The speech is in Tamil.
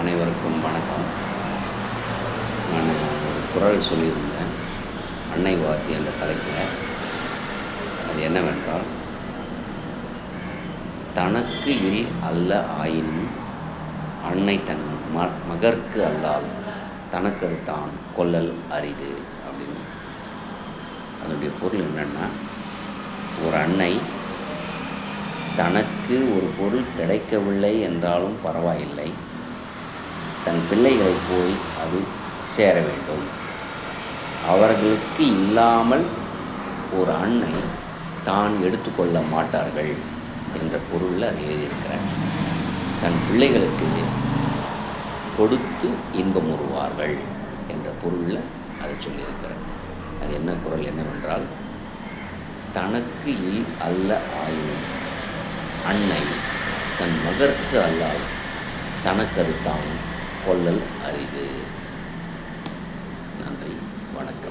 அனைவருக்கும் வணக்கம். நான் ஒரு குறள் சொல்லியிருந்தேன், அன்னை வாழ்த்து என்ற தலைப்பில். அது என்னவென்றால், தனக்கு இல் அல்ல ஆயினும் அன்னை தன் மகற்கு அல்லால் தனக்கது தான் கொள்ளல் அரிது அப்படின்னு. அதனுடைய பொருள் என்னென்னா, ஒரு அன்னை தனக்கு ஒரு பொருள் கிடைக்கவில்லை என்றாலும் பரவாயில்லை, தன் பிள்ளைகளை போய் அது சேர வேண்டும். அவர்களுக்கு இல்லாமல் ஒரு அன்னை தான் எடுத்துக்கொள்ள மாட்டார்கள் என்ற பொருளில் அது எழுதியிருக்கிறார். தன் பிள்ளைகளுக்கு கொடுத்து இன்பமுறுவார்கள் என்ற பொருளில் அதை சொல்லியிருக்கிறார். அது என்ன குறள் என்னவென்றால், தனக்கு இல் அல்ல ஆயினும் அன்னை தன் மகற்கு அல்லால் தனக்கது தான் கொள்ளல் அரிது. நன்றி, வணக்கம்.